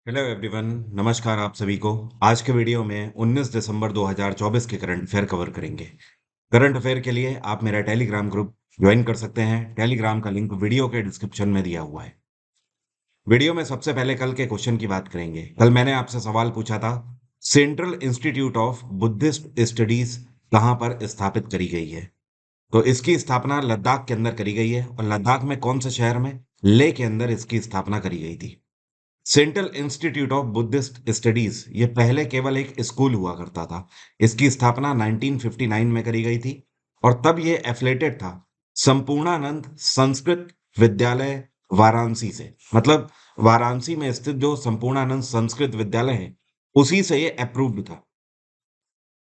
Hello everyone. नमस्कार आप सभी को। आज के वीडियो में 19 दिसंबर 2024 के करंट अफेयर कवर करेंगे। करंट अफेयर के लिए आप मेरा टेलीग्राम ग्रुप ज्वाइन कर सकते हैं। टेलीग्राम का लिंक वीडियो के डिस्क्रिप्शन में दिया हुआ है। वीडियो में सबसे पहले कल के क्वेश्चन की बात करेंगे। कल मैंने आपसे सवाल पूछा था, central institute of Buddhist studies कहाँ पर स्थापित करी गई है। तो इसकी स्थापना लद्दाख के अंदर करी गई है। और लद्दाख में कौन से शहर में? लेह के अंदर इसकी स्थापना करी गई थी। Central institute of Buddhist studies ये पहले केवल एक स्कूल हुआ करता था। इसकी स्थापना 1959 में करी गई थी। और तब ये एफिलेटेड था संपूर्णानंद संस्कृत विद्यालय वाराणसी से। मतलब वाराणसी में स्थित जो संपूर्णानंद संस्कृत विद्यालय है, उसी से ये अप्रूव्ड था।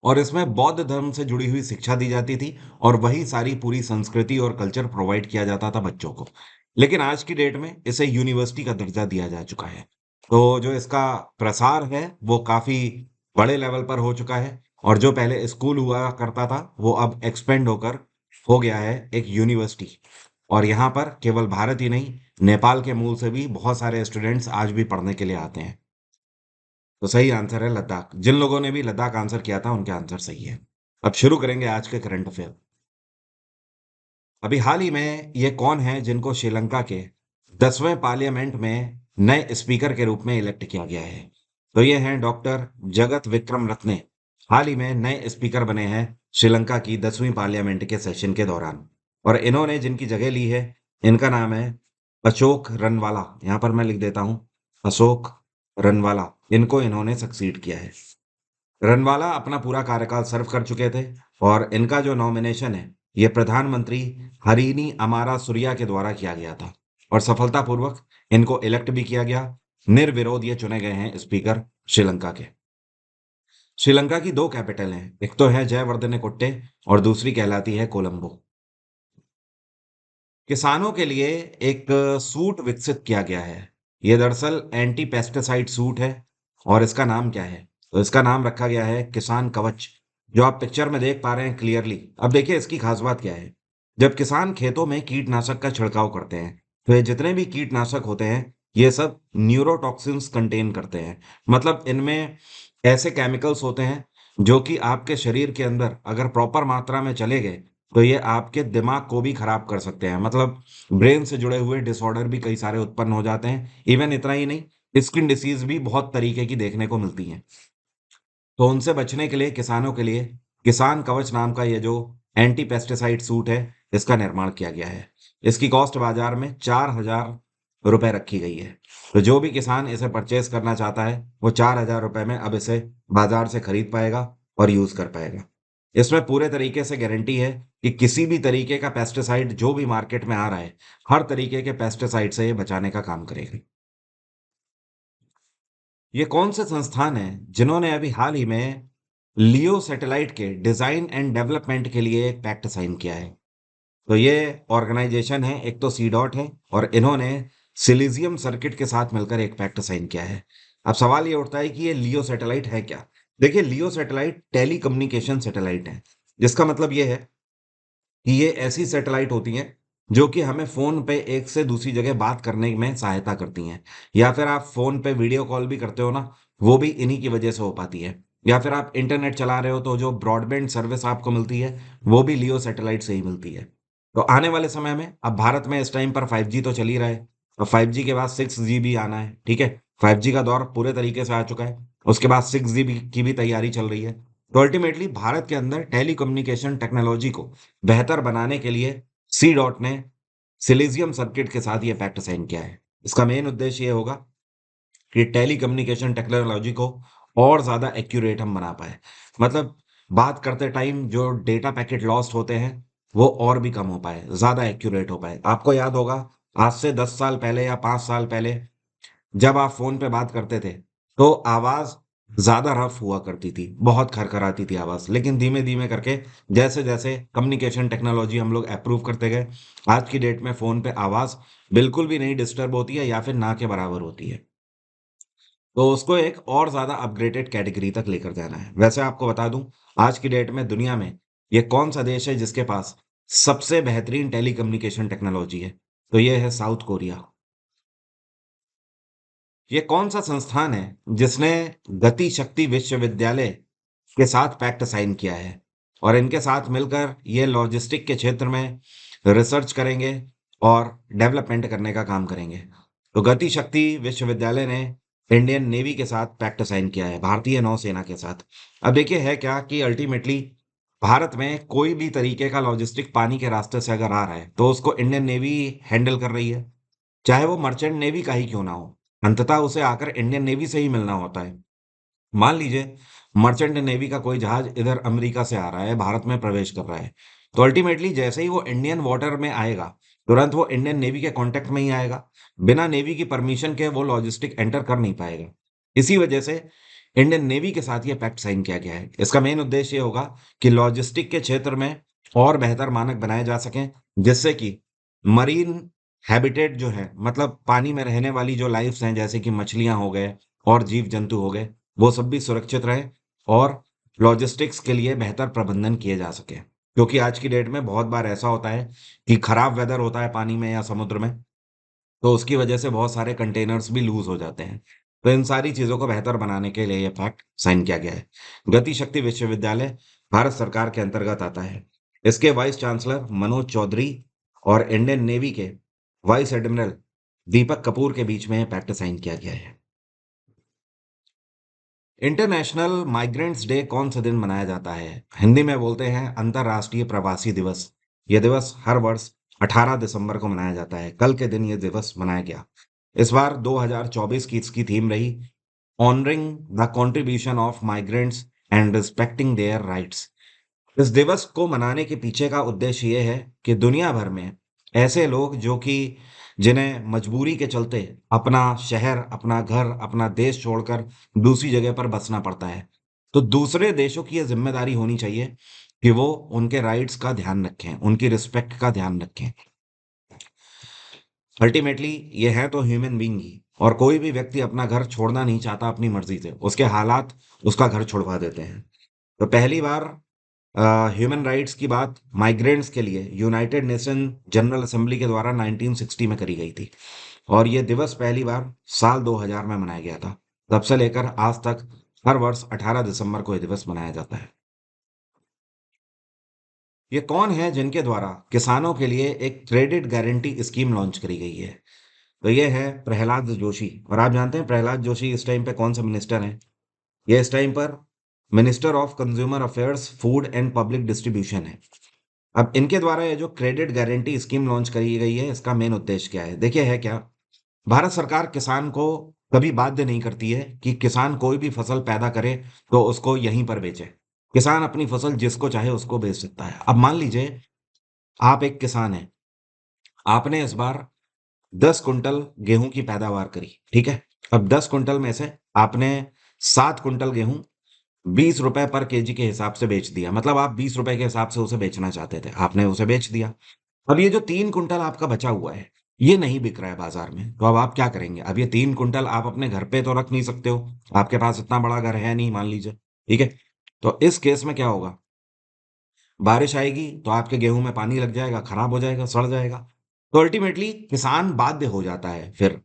और इसमें बौद्ध धर्म से जुड़ी हुई शिक्षा दी जाती थी और वही सारी पूरी संस्कृति और कल्चर प्रोवाइड किया जाता था बच्चों को। लेकिन आज की डेट में इसे यूनिवर्सिटी का दर्जा दिया जा चुका है। तो जो इसका प्रसार है वो काफी बड़े लेवल पर हो चुका है। और जो पहले स्कूल हुआ करता था वो अब एक्सपेंड होकर हो गया है एक यूनिवर्सिटी। और यहाँ पर केवल भारत ही नहीं, नेपाल के मूल से भी बहुत सारे स्टूडेंट्स आज भी पढ़ने के लिए आते हैं। तो सही आंसर है लद्दाख। जिन लोगों ने भी लद्दाख आंसर किया था उनके आंसर सही है। अब शुरू करेंगे आज के करंट अफेयर। अभी हाल ही में ये कौन है जिनको श्रीलंका के 10वें पार्लियामेंट में नए स्पीकर के रूप में इलेक्ट किया गया है? तो ये हैं डॉक्टर जगत विक्रम रत्ने। हाल ही में नए स्पीकर बने हैं श्रीलंका की 10वीं पार्लियामेंट के सेशन के दौरान। और इन्होंने जिनकी जगह ली है, इनका नाम है अशोक रनवाला। यहाँ पर मैं लिख देता हूँ, अशोक रनवाला। इनको इन्होंने सक्सीड किया है। रनवाला अपना पूरा कार्यकाल सर्व कर चुके थे। और इनका जो नॉमिनेशन है ये प्रधानमंत्री हरीनी अमारा सूर्या के द्वारा किया गया था। और सफलतापूर्वक इनको इलेक्ट भी किया गया। निर्विरोध ये चुने गए हैं स्पीकर श्रीलंका के। श्रीलंका की दो कैपिटल हैं, एक तो है जयवर्धने कोट्टे और दूसरी कहलाती है कोलंबो। किसानों के लिए एक सूट विकसित किया गया है। ये दरअसल एंटी पेस्टिसाइड सूट है। और इसका नाम क्या है? तो इसका नाम रखा गया है किसान कवच। जो आप पिक्चर में देख पा रहे हैं क्लियरली। अब देखिए इसकी खास बात क्या है। जब किसान खेतों में कीटनाशक का छिड़काव करते हैं, तो ये जितने भी कीटनाशक होते हैं ये सब न्यूरोटॉक्सिन्स कंटेन करते हैं। मतलब इनमें ऐसे केमिकल्स होते हैं जो कि आपके शरीर के अंदर अगर प्रॉपर मात्रा में चले गए तो ये आपके दिमाग को भी खराब कर सकते हैं। मतलब ब्रेन से जुड़े हुए डिसऑर्डर भी कई सारे उत्पन्न हो जाते हैं। इवन इतना ही नहीं, स्किन डिसीज भी बहुत तरीके की देखने को मिलती हैं। तो उनसे बचने के लिए किसानों के लिए किसान कवच नाम का ये जो एंटी पेस्टिसाइड सूट है, इसका निर्माण किया गया है। इसकी कॉस्ट बाजार में 4,000 रुपए रखी गई है। तो जो भी किसान इसे परचेज करना चाहता है वो 4,000 रुपए में अब इसे बाजार से खरीद पाएगा और यूज कर पाएगा। इसमें पूरे तरीके से गारंटी है कि किसी भी तरीके का पेस्टिसाइड जो भी मार्केट में आ रहा है, हर तरीके के पेस्टिसाइड से ये बचाने का काम करेगा। ये कौन से संस्थान हैं जिन्होंने अभी हाल ही में लियो सैटेलाइट के डिजाइन एंड डेवलपमेंट के लिए एक पैक्ट साइन किया है? तो ये ऑर्गेनाइजेशन है, एक तो सी डॉट है और इन्होंने सिलीजियम सर्किट के साथ मिलकर एक पैक्ट साइन किया है। अब सवाल ये उठता है कि ये लियो सैटेलाइट है क्या? देखिए लियो सैटेलाइट टेली कम्युनिकेशन सैटेलाइट है। जिसका मतलब ये है कि ये ऐसी सैटेलाइट होती हैं जो कि हमें फ़ोन पे एक से दूसरी जगह बात करने में सहायता करती हैं। या फिर आप फ़ोन पे वीडियो कॉल भी करते हो ना, वो भी इन्हीं की वजह से हो पाती है। या फिर आप इंटरनेट चला रहे हो तो जो ब्रॉडबैंड सर्विस आपको मिलती है, वो भी लियो सैटेलाइट से ही मिलती है। तो आने वाले समय में अब भारत में इस टाइम पर 5G तो चल ही रहा है। और 5G के बाद 6G भी आना है, ठीक है? 5G का दौर पूरे तरीके से आ चुका है। उसके बाद 6G की भी तैयारी चल रही है। तो अल्टीमेटली भारत के अंदर टेलीकम्युनिकेशन टेक्नोलॉजी को बेहतर बनाने के लिए सी डॉट ने सिलीजियम सर्किट के साथ ये पैक्ट साइन किया है। इसका मेन उद्देश्य ये होगा कि टेलीकम्युनिकेशन टेक्नोलॉजी को और ज़्यादा एक्यूरेट हम बना पाए। मतलब बात करते टाइम जो डेटा पैकेट लॉस्ट होते हैं वो और भी कम हो पाए, ज़्यादा एक्यूरेट हो पाए। आपको याद होगा आज से 10 साल पहले या 5 साल पहले जब आप फोन पे बात करते थे तो आवाज ज्यादा रफ हुआ करती थी, बहुत खरखराती थी आवाज। लेकिन धीमे धीमे करके जैसे जैसे कम्युनिकेशन टेक्नोलॉजी हम लोग अप्रूव करते गए, आज की डेट में फोन पे आवाज बिल्कुल भी नहीं डिस्टर्ब होती है या फिर ना के बराबर होती है। तो उसको एक और ज्यादा अपग्रेडेड कैटेगरी तक लेकर जाना है। वैसे आपको बता दूं, आज की डेट में दुनिया में ये कौन सा देश है जिसके पास सबसे बेहतरीन टेलीकम्युनिकेशन टेक्नोलॉजी है? तो ये है साउथ कोरिया। ये कौन सा संस्थान है जिसने गति शक्ति विश्वविद्यालय के साथ पैक्ट साइन किया है और इनके साथ मिलकर ये लॉजिस्टिक के क्षेत्र में रिसर्च करेंगे और डेवलपमेंट करने का काम करेंगे। तो गति शक्ति विश्वविद्यालय ने इंडियन नेवी के साथ पैक्ट साइन किया है, भारतीय नौसेना के साथ। अब देखिए है क्या कि अल्टीमेटली भारत में कोई भी तरीके का लॉजिस्टिक पानी के रास्ते से अगर आ रहा है तो उसको इंडियन नेवी हैंडल कर रही है, चाहे वो मर्चेंट नेवी का ही क्यों ना हो। अंततः उसे आकर इंडियन नेवी से ही मिलना होता है। मान लीजिए मर्चेंट नेवी का कोई जहाज इधर अमेरिका से आ रहा है, भारत में प्रवेश कर रहा है, तो अल्टीमेटली जैसे ही वो इंडियन वाटर में आएगा, तुरंत वो इंडियन नेवी के कांटेक्ट में ही आएगा। बिना नेवी की परमिशन के वो लॉजिस्टिक एंटर कर नहीं पाएगा। इसी वजह से इंडियन नेवी के साथ ये पैक्ट साइन किया गया है। इसका मेन उद्देश्य ये होगा कि लॉजिस्टिक के क्षेत्र में और बेहतर मानक बनाए जा सकें, जिससे कि मरीन हैबिटेट जो है, मतलब पानी में रहने वाली जो लाइफ्स हैं, जैसे कि मछलियां हो गए और जीव जंतु हो गए, वो सब भी सुरक्षित रहे और लॉजिस्टिक्स के लिए बेहतर प्रबंधन किए जा सके। क्योंकि आज की डेट में बहुत बार ऐसा होता है कि खराब वेदर होता है पानी में या समुद्र में, तो उसकी वजह से बहुत सारे कंटेनर्स भी लूज हो जाते हैं। तो इन सारी चीजों को बेहतर बनाने के लिए यह पैक्ट साइन किया गया है। गति शक्ति विश्वविद्यालय भारत सरकार के अंतर्गत आता है। इसके वाइस चांसलर मनोज चौधरी और इंडियन नेवी के वाइस एडमिरल दीपक कपूर के बीच में पैक्ट साइन किया गया है। इंटरनेशनल माइग्रेंट्स डे कौन से दिन मनाया जाता है? हिंदी में बोलते हैं अंतर्राष्ट्रीय प्रवासी दिवस। यह दिवस हर वर्ष 18 दिसंबर को मनाया जाता है। कल के दिन यह दिवस मनाया गया। इस बार 2024 की इसकी थीम रही honouring the contribution of migrants and respecting their rights. इस दिवस को मनाने के पीछे का उद्देश्य ये है कि दुनिया भर में ऐसे लोग जो कि जिन्हें मजबूरी के चलते अपना शहर, अपना घर, अपना देश छोड़कर दूसरी जगह पर बसना पड़ता है, तो दूसरे देशों की ये जिम्मेदारी होनी चाहिए कि वो उनके राइट्स का ध्यान रखें, उनकी रिस्पेक्ट का ध्यान रखें। अल्टीमेटली ये है तो ह्यूमन बीइंग ही, और कोई भी व्यक्ति अपना घर छोड़ना नहीं चाहता अपनी मर्जी से, उसके हालात उसका घर छुड़वा देते हैं। तो पहली बार ह्यूमन राइट्स की बात माइग्रेंट्स के लिए यूनाइटेड नेशन जनरल असेंबली के द्वारा 1960 में करी गई थी और यह दिवस पहली बार साल 2000 में मनाया गया था। तब से लेकर आज तक हर वर्ष 18 दिसंबर को यह दिवस मनाया जाता है। ये कौन है जिनके द्वारा किसानों के लिए एक क्रेडिट गारंटी स्कीम लॉन्च करी गई है? तो ये है प्रहलाद जोशी। और आप जानते हैं प्रहलाद जोशी इस टाइम पे कौन सा मिनिस्टर हैं? ये इस टाइम पर minister of consumer affairs, food and public distribution है। अब इनके द्वारा ये जो क्रेडिट गारंटी स्कीम लॉन्च करी गई है, इसका मेन उद्देश्य क्या है? देखिए है क्या, भारत सरकार किसान को कभी बाध्य नहीं करती है कि किसान कोई भी फसल पैदा करे तो उसको यहीं पर बेचे। किसान अपनी फसल जिसको चाहे उसको बेच सकता है। अब मान लीजिए आप एक किसान हैं, आपने इस बार 10 कुंटल गेहूं की पैदावार करी, ठीक है। अब 10 कुंटल में से आपने 7 कुंटल गेहूं 20 रुपए पर केजी के हिसाब से बेच दिया, मतलब आप 20 रुपए के हिसाब से उसे बेचना चाहते थे, आपने उसे बेच दिया। अब ये जो 3 कुंटल आपका बचा हुआ है, ये नहीं बिक रहा है बाजार में, तो अब आप क्या करेंगे? अब ये 3 कुंटल आप अपने घर पे तो रख नहीं सकते हो, आपके पास इतना बड़ा घर है नहीं, मान लीजिए, ठीक है। तो इस केस में क्या होगा? बारिश आएगी तो आपके गेहूं में पानी लग जाएगा, खराब हो जाएगा, सड़ जाएगा। तो अल्टीमेटली किसान बाध्य हो जाता है फिर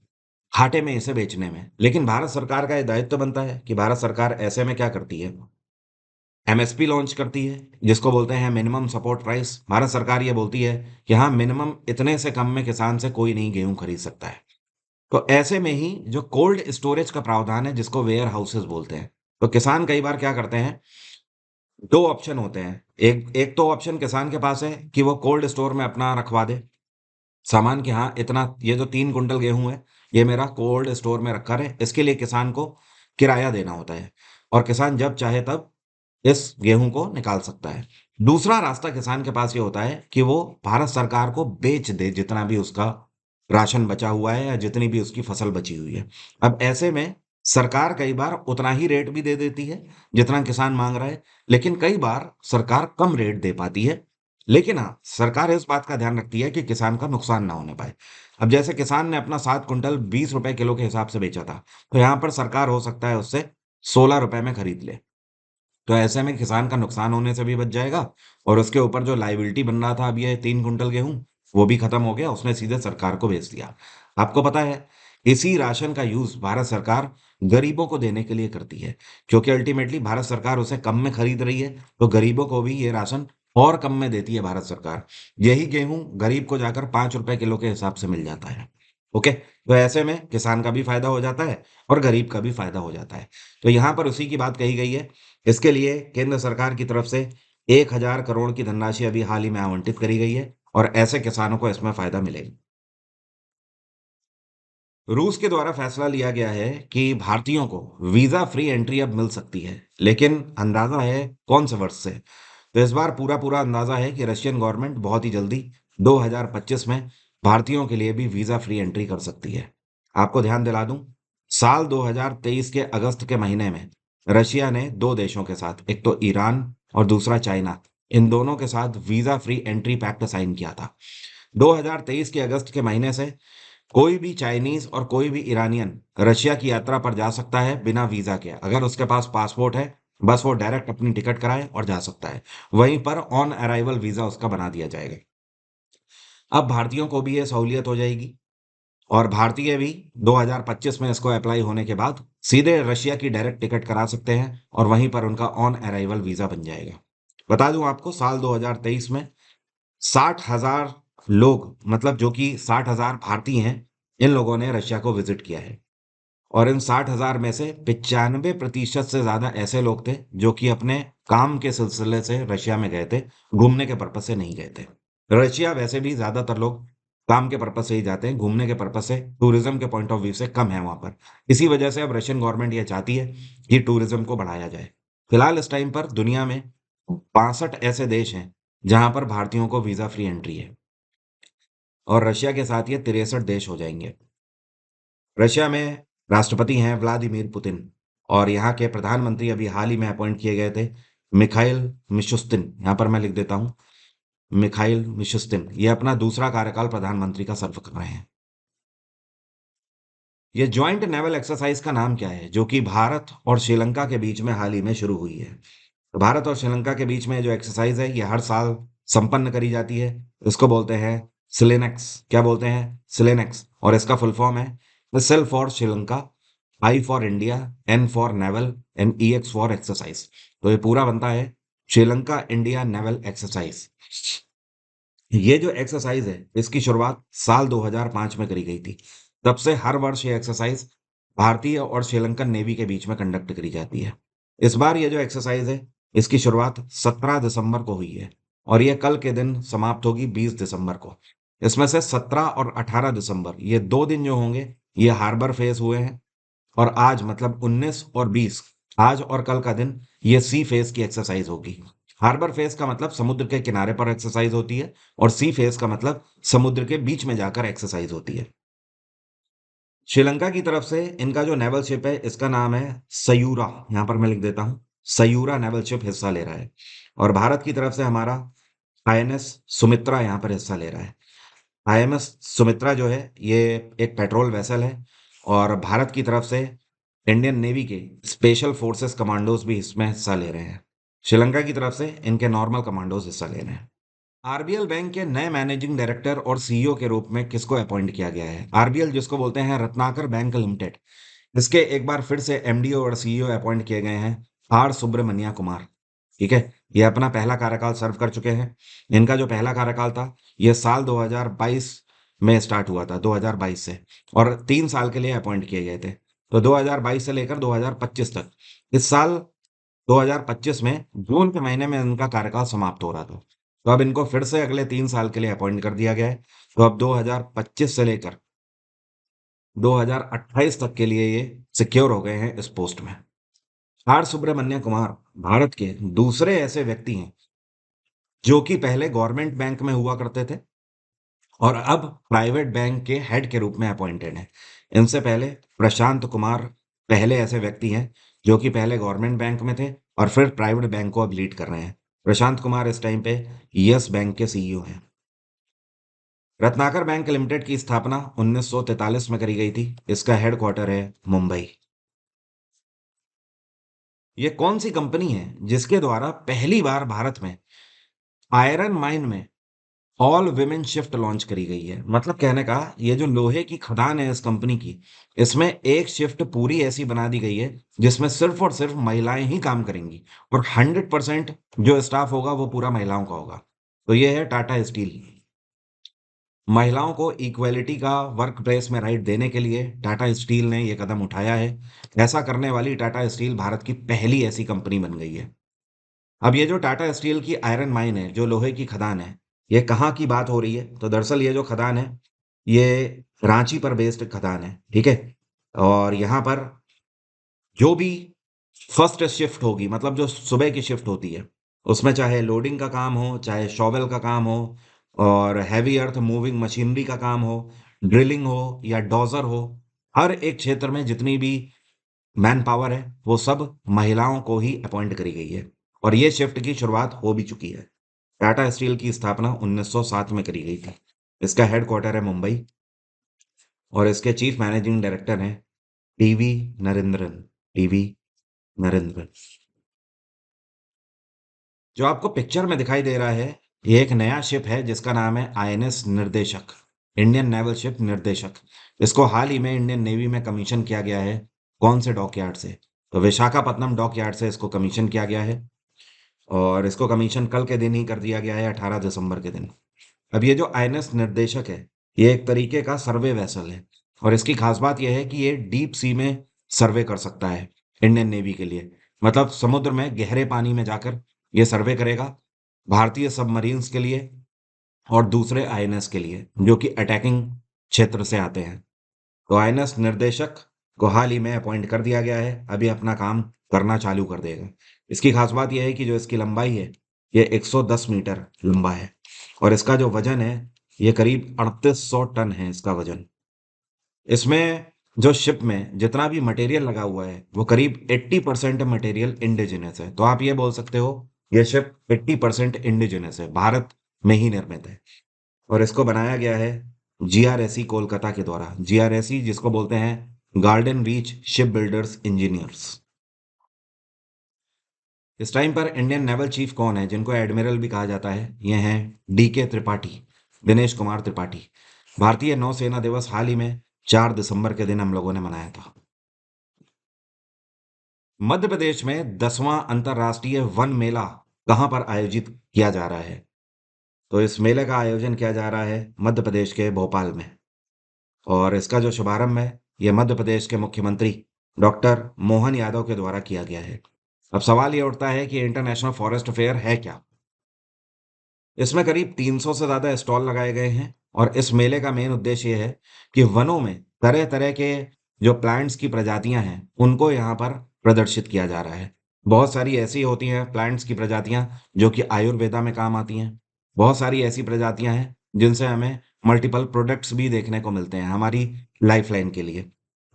घाटे में इसे बेचने में। लेकिन भारत सरकार का ये दायित्व बनता है कि भारत सरकार ऐसे में क्या करती है, एमएसपी लॉन्च करती है, जिसको बोलते हैं मिनिमम सपोर्ट प्राइस। भारत सरकार ये बोलती है कि हाँ, मिनिमम इतने से कम में किसान से कोई नहीं गेहूं खरीद सकता है। तो ऐसे में ही जो कोल्ड स्टोरेज का प्रावधान है, जिसको वेयर हाउसेस बोलते हैं, तो किसान कई बार क्या करते हैं, दो ऑप्शन होते हैं। एक एक तो ऑप्शन किसान के पास है कि वो कोल्ड स्टोर में अपना रखवा दे सामान, कि हाँ इतना, ये जो 3 कुंटल गेहूं है ये मेरा कोल्ड स्टोर में रखा रहे। इसके लिए किसान को किराया देना होता है और किसान जब चाहे तब इस गेहूं को निकाल सकता है। दूसरा रास्ता किसान के पास ये होता है कि वो भारत सरकार को बेच दे जितना भी उसका राशन बचा हुआ है या जितनी भी उसकी फसल बची हुई है। अब ऐसे में सरकार कई बार उतना ही रेट भी दे देती है जितना किसान मांग रहा है, लेकिन कई बार सरकार कम रेट दे पाती है। लेकिन हाँ, सरकार इस बात का ध्यान रखती है कि किसान का नुकसान ना होने पाए। अब जैसे किसान ने अपना 7 कुंटल 20 रुपए किलो के हिसाब से बेचा था, तो यहाँ पर सरकार हो सकता है उससे 16 रुपए में खरीद ले। तो ऐसे में किसान का नुकसान होने से भी बच जाएगा और उसके ऊपर जो लायबिलिटी बन रहा था, अब ये 3 कुंटल गेहूं, वो भी खत्म हो गया, उसने सीधे सरकार को भेज दिया। आपको पता है इसी राशन का यूज़ भारत सरकार गरीबों को देने के लिए करती है, क्योंकि अल्टीमेटली भारत सरकार उसे कम में खरीद रही है, तो गरीबों को भी ये राशन और कम में देती है भारत सरकार। यही गेहूँ गरीब को जाकर ₹5 किलो के हिसाब से मिल जाता है। ओके? तो ऐसे में किसान का भी फ़ायदा हो जाता है और गरीब का भी फ़ायदा हो जाता है। तो यहाँ पर उसी की बात कही गई है। इसके लिए केंद्र सरकार की तरफ से 1000 करोड़ की धनराशि अभी हाल ही में आवंटित करी गई है और ऐसे किसानों को इसमें फ़ायदा मिलेगा। रूस के द्वारा फैसला लिया गया है कि भारतीयों को वीजा फ्री एंट्री अब मिल सकती है, लेकिन अंदाजा है कौन से वर्ष से। तो इस बार पूरा पूरा अंदाजा है कि रशियन गवर्नमेंट बहुत ही जल्दी 2025 में भारतीयों के लिए भी वीजा फ्री एंट्री कर सकती है। आपको ध्यान दिला दूं, साल 2023 के अगस्त के महीने में रशिया ने दो देशों के साथ, एक तो ईरान और दूसरा चाइना, इन दोनों के साथ visa free entry pact sign किया था। 2023 के अगस्त के महीने से कोई भी चाइनीज और कोई भी ईरानियन रशिया की यात्रा पर जा सकता है बिना वीजा के। अगर उसके पास पासपोर्ट है, बस वो डायरेक्ट अपनी टिकट कराए और जा सकता है। वहीं पर ऑन अराइवल वीजा उसका बना दिया जाएगा। अब भारतीयों को भी ये सहूलियत हो जाएगी और भारतीय भी 2025 में इसको अप्लाई होने के बाद सीधे रशिया की डायरेक्ट टिकट करा सकते हैं और वहीं पर उनका ऑन अराइवल वीजा बन जाएगा। बता दूं आपको, साल 2023 में 60,000 लोग, मतलब जो कि 60,000 भारतीय हैं, इन लोगों ने रशिया को विजिट किया है। और इन 60,000 में से 95% से ज़्यादा ऐसे लोग थे जो कि अपने काम के सिलसिले से रशिया में गए थे, घूमने के पर्पज़ से नहीं गए थे। रशिया वैसे भी ज़्यादातर लोग काम के पर्पज़ से ही जाते हैं, घूमने के पर्पज़ से, टूरिज़्म के पॉइंट ऑफ व्यू से कम है वहाँ पर। इसी वजह से अब रशियन गवर्नमेंट ये चाहती है कि टूरिज़्म को बढ़ाया जाए। फिलहाल इस टाइम पर दुनिया में 62 ऐसे देश हैं, जहाँ पर भारतीयों को वीज़ा फ्री एंट्री है और रशिया के साथ ये 63 देश हो जाएँगे। रशिया में राष्ट्रपति हैं व्लादिमीर पुतिन और यहाँ के प्रधानमंत्री अभी हाल ही में अपॉइंट किए गए थे मिखाइल मिशुस्तिन। यहाँ पर मैं लिख देता हूँ, मिखाइल मिशुस्तिन। ये अपना दूसरा कार्यकाल प्रधानमंत्री का सर्व कर रहे हैं। ये जॉइंट नेवल एक्सरसाइज का नाम क्या है, जो कि भारत और श्रीलंका के बीच में हाल ही में शुरू हुई है। तो भारत और श्रीलंका के बीच में जो एक्सरसाइज है, ये हर साल संपन्न करी जाती है। इसको बोलते हैं सिलेनेक्स। क्या बोलते हैं? सिलेनेक्स। और इसका फुल फॉर्म है SL for Sri Lanka, I for India, N for naval and E X for exercise. तो ये पूरा बनता है श्रीलंका इंडिया नेवल एक्सरसाइज। ये जो एक्सरसाइज है, इसकी शुरुआत साल 2005 में करी गई थी। तब से हर वर्ष ये एक्सरसाइज भारतीय और श्रीलंकन नेवी के बीच में कंडक्ट करी जाती है। इस बार ये जो एक्सरसाइज है, इसकी शुरुआत 17 दिसंबर को हुई है और ये कल के दिन समाप्त होगी 20 दिसंबर को। इसमें से 17 और 18 दिसंबर, ये 2 दिन जो होंगे, ये हार्बर फेज हुए हैं और आज मतलब 19 और 20, आज और कल का दिन, ये सी फेज की एक्सरसाइज होगी। हार्बर फेज का मतलब समुद्र के किनारे पर एक्सरसाइज होती है और सी फेज का मतलब समुद्र के बीच में जाकर एक्सरसाइज होती है। श्रीलंका की तरफ से इनका जो नेवल शिप है, इसका नाम है सयूरा। यहाँ पर मैं लिख देता हूँ, सयूरा नेवल शिप हिस्सा ले रहा है। और भारत की तरफ से हमारा आईएनएस सुमित्रा यहाँ पर हिस्सा ले रहा है। आईएनएस सुमित्रा जो है, ये एक पेट्रोल वेसल है और भारत की तरफ से इंडियन नेवी के स्पेशल फोर्सेस कमांडोज भी इसमें हिस्सा ले रहे हैं। श्रीलंका की तरफ से इनके नॉर्मल कमांडोज हिस्सा ले रहे हैं। आरबीएल बैंक के नए मैनेजिंग डायरेक्टर और सीईओ के रूप में किसको अपॉइंट किया गया है? आरबीएल जिसको बोलते हैं रत्नाकर बैंक लिमिटेड, इसके एक बार फिर से एमडीओ और सीईओ अपॉइंट किए गए हैं आर सुब्रमण्या कुमार। ठीक है, ये अपना पहला कार्यकाल सर्व कर चुके हैं। इनका जो पहला कार्यकाल था, ये साल 2022 में स्टार्ट हुआ था, 2022 से, और 3 साल के लिए अपॉइंट किए गए थे। तो 2022 से लेकर 2025 तक, इस साल 2025 में जून के महीने में इनका कार्यकाल समाप्त हो रहा था। तो अब इनको फिर से अगले 3 साल के लिए अपॉइंट कर दिया गया है। तो अब 2025 से लेकर 2028 तक के लिए ये सिक्योर हो गए हैं इस पोस्ट में। आर सुब्रमण्य कुमार भारत के दूसरे ऐसे व्यक्ति हैं जो कि पहले गवर्नमेंट बैंक में हुआ करते थे और अब प्राइवेट बैंक के हेड के रूप में अपॉइंटेड हैं। इनसे पहले प्रशांत कुमार पहले ऐसे व्यक्ति हैं जो कि पहले गवर्नमेंट बैंक में थे और फिर प्राइवेट बैंक को अब लीड कर रहे हैं। प्रशांत कुमार इस टाइम पे यस बैंक के सीईओ हैं। रत्नाकर बैंक लिमिटेड की स्थापना 1943 में करी गई थी। इसका हेडक्वार्टर है मुंबई। ये कौन सी कंपनी है जिसके द्वारा पहली बार भारत में आयरन माइन में ऑल विमेन शिफ्ट लॉन्च करी गई है। मतलब कहने का ये जो लोहे की खदान है इस कंपनी की, इसमें एक शिफ्ट पूरी ऐसी बना दी गई है जिसमें सिर्फ और सिर्फ महिलाएं ही काम करेंगी और 100% जो स्टाफ होगा वो पूरा महिलाओं का होगा। तो ये है टाटा स्टील। महिलाओं को इक्वेलिटी का वर्क प्लेस में राइट देने के लिए टाटा स्टील ने ये कदम उठाया है। ऐसा करने वाली टाटा स्टील भारत की पहली ऐसी कंपनी बन गई है। अब ये जो टाटा स्टील की आयरन माइन है, जो लोहे की खदान है, ये कहाँ की बात हो रही है? तो दरअसल ये जो खदान है, ये रांची पर बेस्ड खदान है, ठीक है? और यहाँ पर जो भी फर्स्ट शिफ्ट होगी, मतलब जो सुबह की शिफ्ट होती है, उसमें चाहे लोडिंग का काम हो, चाहे शॉवेल का काम हो, और हैवी अर्थ मूविंग मशीनरी का काम हो, ड्रिलिंग हो या डॉजर हो, हर एक क्षेत्र में जितनी भी मैन पावर है वो सब महिलाओं को ही अपॉइंट करी गई है। और ये शिफ्ट की शुरुआत हो भी चुकी है। टाटा स्टील की स्थापना 1907 में करी गई थी। इसका हेडक्वार्टर है मुंबई और इसके चीफ मैनेजिंग डायरेक्टर हैं टीवी नरेंद्रन। टीवी नरेंद्रन। जो आपको पिक्चर में दिखाई दे रहा है, ये एक नया शिप है जिसका नाम है आईएनएस निर्देशक, इंडियन नेवल शिप निर्देशक। इसको हाल ही में इंडियन नेवी में कमीशन किया गया है। कौन से डॉकयार्ड से? तो विशाखापत्तनम डॉकयार्ड से इसको कमीशन किया गया है और इसको कमीशन कल के दिन ही कर दिया गया है, 18 दिसंबर के दिन। अब ये जो आईएनएस निर्देशक है, ये एक तरीके का सर्वे वेसल है और इसकी खास बात यह है कि ये डीप सी में सर्वे कर सकता है इंडियन नेवी के लिए। मतलब समुद्र में गहरे पानी में जाकर ये सर्वे करेगा भारतीय सबमरीन्स के लिए और दूसरे आईएनएस के लिए जो कि अटैकिंग क्षेत्र से आते हैं। तो आईएनएस निर्देशक को हाल ही में अपॉइंट कर दिया गया है, अभी अपना काम करना चालू कर देगा। इसकी खास बात यह है कि जो इसकी लंबाई है, ये 110 मीटर लंबा है और इसका जो वजन है, ये करीब 3800 टन है इसका वजन। इसमें जो शिप में जितना भी मटेरियल लगा हुआ है वो करीब 80% मटेरियल इंडिजिनस है। तो आप ये बोल सकते हो ये शिप 80% इंडिजिनस है, भारत में ही निर्मित है। और इसको बनाया गया है जीआरएसई कोलकाता के द्वारा। जीआरएसई जिसको बोलते हैं garden reach ship builders engineers. इस टाइम पर इंडियन नेवल चीफ कौन है, जिनको एडमिरल भी कहा जाता है? ये हैं डीके त्रिपाठी, दिनेश कुमार त्रिपाठी। भारतीय नौसेना दिवस हाल ही में 4 दिसंबर के दिन हम लोगों ने मनाया था। मध्य प्रदेश में 10वां अंतर्राष्ट्रीय वन मेला कहां पर आयोजित किया जा रहा है? तो इस मेले का आयोजन किया जा रहा है मध्य प्रदेश के भोपाल में और इसका जो शुभारंभ है ये मध्य प्रदेश के मुख्यमंत्री डॉक्टर मोहन यादव के द्वारा किया गया है। अब सवाल ये उठता है कि इंटरनेशनल फॉरेस्ट फेयर है क्या? इसमें करीब 300 से ज़्यादा स्टॉल लगाए गए हैं और इस मेले का मेन उद्देश्य ये है कि वनों में तरह तरह के जो प्लांट्स की प्रजातियां हैं उनको यहाँ पर प्रदर्शित किया जा रहा है। बहुत सारी ऐसी होती हैं प्लांट्स की प्रजातियां जो कि आयुर्वेदा में काम आती हैं। बहुत सारी ऐसी प्रजातियां हैं जिनसे हमें मल्टीपल प्रोडक्ट्स भी देखने को मिलते हैं हमारी लाइफलाइन के लिए।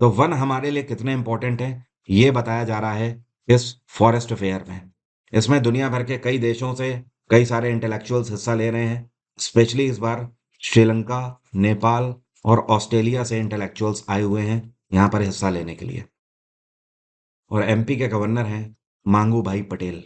तो वन हमारे लिए कितने इंपॉर्टेंट है ये बताया जा रहा है इस फॉरेस्ट फेयर में। इसमें दुनिया भर के कई देशों से कई सारे इंटेलेक्चुअल्स हिस्सा ले रहे हैं। स्पेशली इस बार श्रीलंका, नेपाल और ऑस्ट्रेलिया से इंटेलेक्चुअल्स आए हुए हैं यहाँ पर हिस्सा लेने के लिए। और एमपी के गवर्नर हैं मांगू भाई पटेल।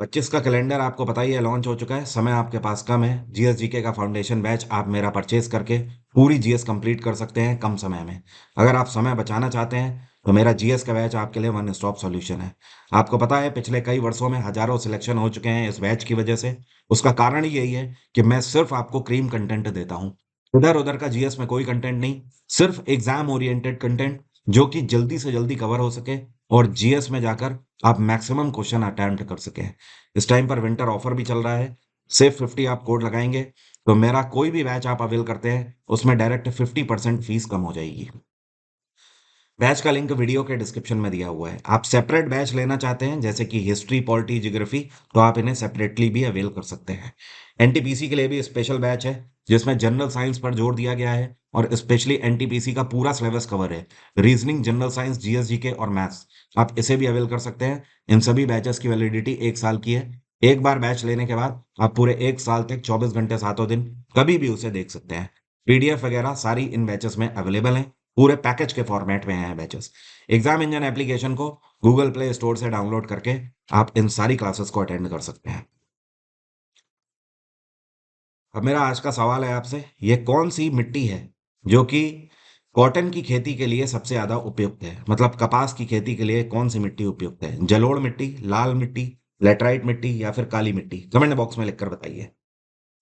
25 का कैलेंडर आपको पता ही है लॉन्च हो चुका है। समय आपके पास कम है। जीएसजीके का फाउंडेशन बैच आप मेरा परचेज करके पूरी जीएस कंप्लीट कर सकते हैं कम समय में। अगर आप समय बचाना चाहते हैं तो मेरा जीएस का बैच आपके लिए वन स्टॉप सॉल्यूशन है। आपको पता है पिछले कई वर्षों में हजारों सिलेक्शन हो चुके हैं इस बैच की वजह से। उसका कारण ही यही है कि मैं सिर्फ आपको क्रीम कंटेंट देता हूँ। इधर उधर का जीएस में कोई कंटेंट नहीं, सिर्फ एग्जाम ओरिएंटेड कंटेंट जो कि जल्दी से जल्दी कवर हो सके और जीएस में जाकर आप मैक्सिमम क्वेश्चन अटेम्प्ट कर सकें। इस टाइम पर विंटर ऑफर भी चल रहा है। सेफ 50 आप कोड लगाएंगे तो मेरा कोई भी बैच आप अवेल करते हैं उसमें डायरेक्ट 50% फीस कम हो जाएगी। बैच का लिंक वीडियो के डिस्क्रिप्शन में दिया हुआ है। आप सेपरेट बैच लेना चाहते हैं जैसे कि हिस्ट्री, पॉलिटी, ज्योग्राफी, तो आप इन्हें सेपरेटली भी अवेल कर सकते हैं। एनटीपीसी के लिए भी स्पेशल बैच है जिसमें जनरल साइंस पर जोर दिया गया है और स्पेशली एनटीपीसी का पूरा सिलेबस कवर है। रीजनिंग, जनरल साइंस, जीएसजीके और मैथ्स, आप इसे भी अवेल कर सकते हैं। इन सभी बैचेस की वैलिडिटी 1 साल की है। एक बार बैच लेने के बाद आप पूरे 1 साल तक 24 घंटे सातों दिन कभी भी उसे देख सकते हैं। पीडीएफ वगैरह सारी इन बैचेस में अवेलेबल हैं। पूरे पैकेज के फॉर्मेट में हैं बैचेस। एग्जाम इंजन एप्लीकेशन को गूगल प्ले स्टोर से डाउनलोड करके आप इन सारी क्लासेस को अटेंड कर सकते हैं। अब मेरा आज का सवाल है आपसे, ये कौन सी मिट्टी है जो कि कॉटन की खेती के लिए सबसे ज्यादा उपयुक्त है? मतलब कपास की खेती के लिए कौन सी मिट्टी उपयुक्त है? जलोढ़ मिट्टी, लाल मिट्टी, लेटराइट मिट्टी या फिर काली मिट्टी? कमेंट बॉक्स में लिखकर बताइए।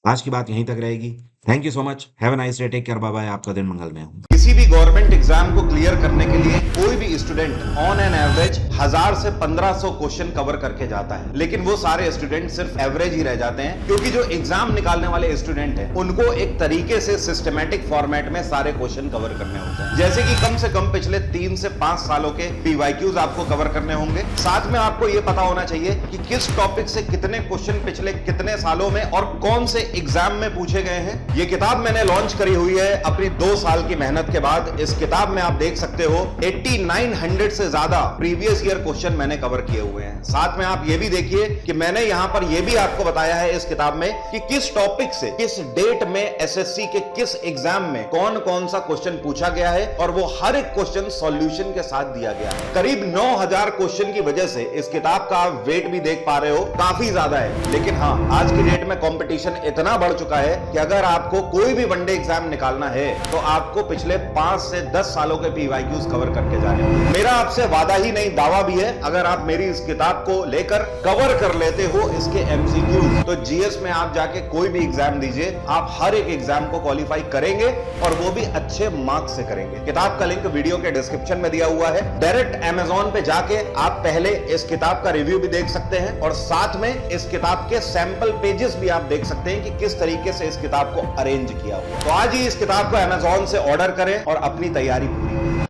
आज की बात यहीं तक रहेगी। Thank you so much. Have a nice day. Take care. Bye bye. आपका दिन मंगलमय हो। किसी भी गवर्नमेंट एग्जाम को क्लियर करने के लिए कोई भी स्टूडेंट ऑन एन एवरेज 1000 से 1500 क्वेश्चन कवर करके जाता है, लेकिन वो सारे स्टूडेंट सिर्फ एवरेज ही रह जाते हैं, क्योंकि जो एग्जाम निकालने वाले स्टूडेंट हैं उनको एक तरीके से सिस्टमैटिक फॉर्मेट में सारे क्वेश्चन कवर करने होते हैं। जैसे कि कम से कम पिछले 3 से 5 सालों के PYQs आपको कवर करने होंगे। साथ में आपको ये पता होना चाहिए कि किस टॉपिक से कितने क्वेश्चन पिछले कितने सालों में और कौन से एग्जाम में पूछे गए हैं। ये किताब मैंने लॉन्च करी हुई है अपनी 2 साल की मेहनत के बाद। इस किताब में आप देख सकते हो 8900 से ज्यादा प्रीवियस ईयर क्वेश्चन मैंने कवर किए हुए हैं। साथ में आप ये भी देखिए कि मैंने यहां पर ये भी आपको बताया है इस किताब में कि किस टॉपिक से किस डेट में एसएससी के किस एग्जाम में कौन कौन सा क्वेश्चन पूछा गया है, और वो हर एक क्वेश्चन सॉल्यूशन के साथ दिया गया है। करीब 9000 क्वेश्चन की वजह से इस किताब का आप वेट भी देख पा रहे हो, काफी ज्यादा है। लेकिन हाँ, आज की डेट में कंपटीशन इतना बढ़ चुका है कि अगर आपको कोई भी वनडे एग्जाम निकालना है तो आपको पिछले 5 से 10 सालों के PYQs कवर करके जाने होंगे। मेरा आपसे वादा ही नहीं, दावा भी है, अगर आप मेरी इस किताब को लेकर कवर कर लेते हो इसके MCQs, तो GS में आप जाके कोई भी एग्जाम दीजिए, आप हर एक एग्जाम को क्वालिफाई करेंगे, और वो भी अच्छे मार्क्स से करेंगे। किताब का लिंक वीडियो के डिस्क्रिप्शन में दिया हुआ है। डायरेक्ट Amazon पे जाके आप पहले इस किताब का रिव्यू भी देख सकते हैं, और साथ में इस किताब के सैंपल पेजेस भी आप देख सकते हैं कि किस तरीके से इस किताब को अरेंज किया हुआ। तो आज ही इस किताब को Amazon से ऑर्डर करें और अपनी तैयारी पूरी करें।